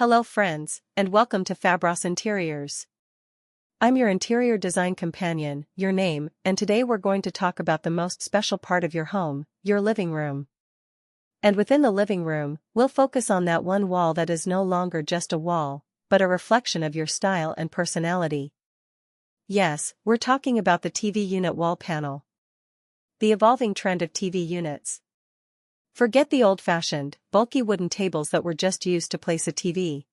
Hello friends, and welcome to Fabros Interiors. I'm your interior design companion, Your Name, and today we're going to talk about the most special part of your home, your living room. And within the living room, we'll focus on that one wall that is no longer just a wall, but a reflection of your style and personality. Yes, we're talking about the TV unit wall panel. The evolving trend of TV units. Forget the old-fashioned, bulky wooden tables that were just used to place a TV.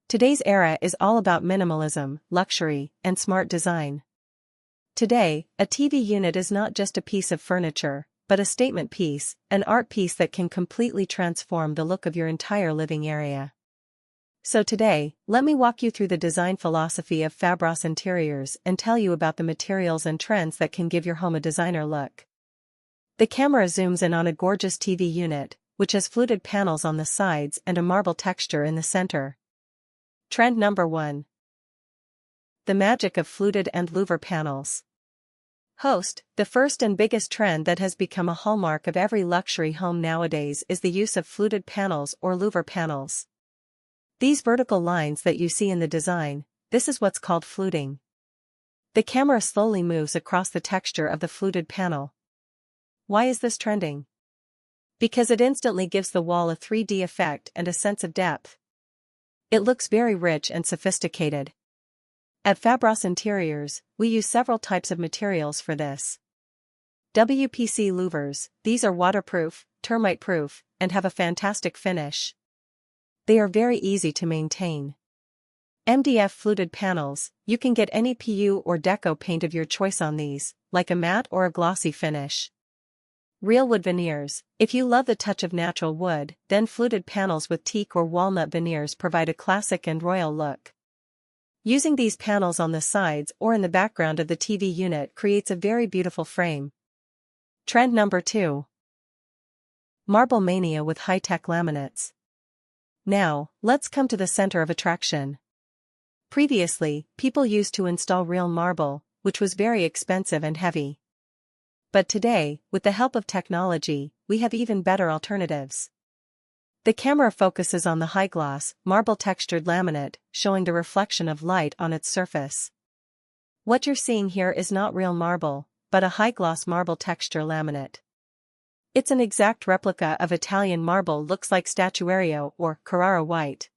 Today's era is all about minimalism, luxury, and smart design. Today, a TV unit is not just a piece of furniture, but a statement piece, an art piece that can completely transform the look of your entire living area. So today, let me walk you through the design philosophy of Fabros Interiors and tell you about the materials and trends that can give your home a designer look. The camera zooms in on a gorgeous TV unit, which has fluted panels on the sides and a marble texture in the center. Trend number 1. The magic of fluted and louver panels. The first and biggest trend that has become a hallmark of every luxury home nowadays is the use of fluted panels or louver panels. These vertical lines that you see in the design, this is what's called fluting. The camera slowly moves across the texture of the fluted panel. Why is this trending? Because it instantly gives the wall a 3D effect and a sense of depth. It looks very rich and sophisticated. At Fabros Interiors, we use several types of materials for this. WPC louvers, these are waterproof, termite-proof, and have a fantastic finish. They are very easy to maintain. MDF fluted panels, you can get any PU or deco paint of your choice on these, like a matte or a glossy finish. Real wood veneers, if you love the touch of natural wood, then fluted panels with teak or walnut veneers provide a classic and royal look. Using these panels on the sides or in the background of the TV unit creates a very beautiful frame. Trend number 2. Marble mania with high-tech laminates. Now, let's come to the center of attraction. Previously, people used to install real marble, which was very expensive and heavy. But today, with the help of technology, we have even better alternatives. The camera focuses on the high-gloss, marble-textured laminate, showing the reflection of light on its surface. What you're seeing here is not real marble, but a high-gloss marble texture laminate. It's an exact replica of Italian marble, looks like Statuario or Carrara white.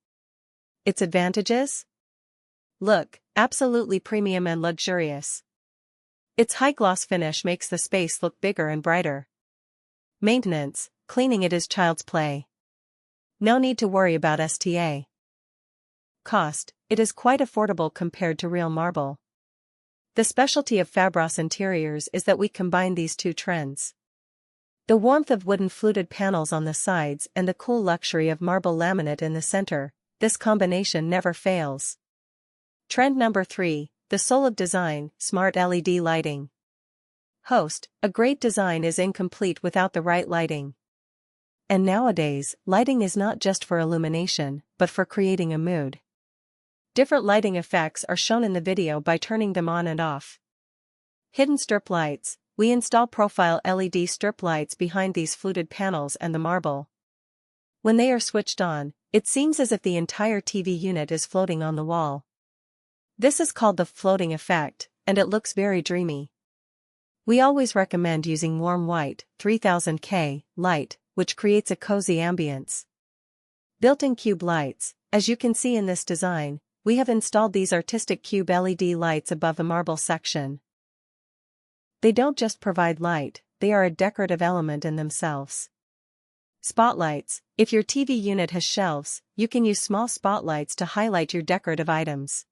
Its advantages? Look, absolutely premium and luxurious. Its high-gloss finish makes the space look bigger and brighter. Maintenance, cleaning it is child's play. No need to worry about STA. Cost, it is quite affordable compared to real marble. The specialty of Fabros Interiors is that we combine these two trends. The warmth of wooden fluted panels on the sides and the cool luxury of marble laminate in the center, this combination never fails. Trend number 3. The soul of design, smart LED lighting. A great design is incomplete without the right lighting. And nowadays, lighting is not just for illumination, but for creating a mood. Different lighting effects are shown in the video by turning them on and off. Hidden strip lights, we install profile LED strip lights behind these fluted panels and the marble. When they are switched on, it seems as if the entire TV unit is floating on the wall. This is called the floating effect, and it looks very dreamy. We always recommend using warm white, 3000K, light, which creates a cozy ambience. Built-in cube lights, as you can see in this design, we have installed these artistic cube LED lights above the marble section. They don't just provide light, they are a decorative element in themselves. Spotlights, if your TV unit has shelves, you can use small spotlights to highlight your decorative items.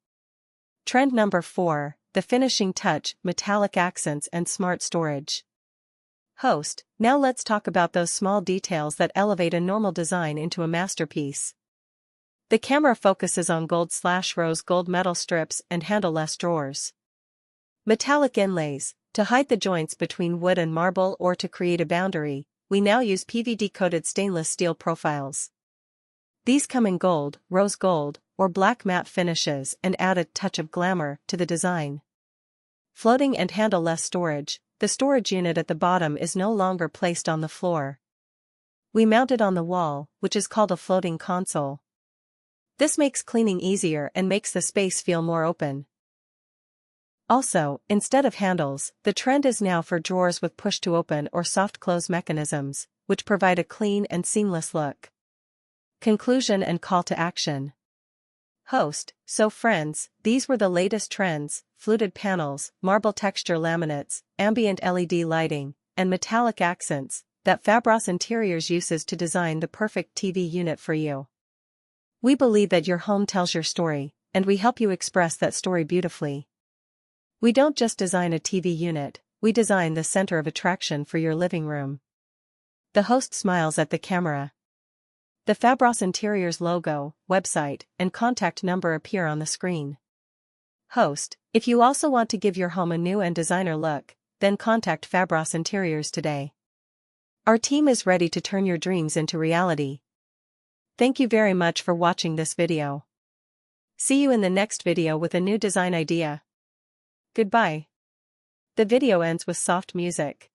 Trend number 4, the finishing touch, metallic accents and smart storage. Now let's talk about those small details that elevate a normal design into a masterpiece. The camera focuses on gold/rose gold metal strips and handle-less drawers. Metallic inlays, to hide the joints between wood and marble or to create a boundary, we now use PVD-coated stainless steel profiles. These come in gold, rose gold, or black matte finishes and add a touch of glamour to the design. Floating and handle-less storage, the storage unit at the bottom is no longer placed on the floor. We mount it on the wall, which is called a floating console. This makes cleaning easier and makes the space feel more open. Also, instead of handles, the trend is now for drawers with push-to-open or soft-close mechanisms, which provide a clean and seamless look. Conclusion and call to action. Host: So friends, these were the latest trends: fluted panels, marble texture laminates, ambient LED lighting, and metallic accents that Fabros Interiors uses to design the perfect TV unit for you. We believe that your home tells your story, and we help you express that story beautifully. We don't just design a TV unit, we design the center of attraction for your living room. The host smiles at the camera. The Fabros Interiors logo, website, and contact number appear on the screen. Host: If you also want to give your home a new and designer look, then contact Fabros Interiors today. Our team is ready to turn your dreams into reality. Thank you very much for watching this video. See you in the next video with a new design idea. Goodbye. The video ends with soft music.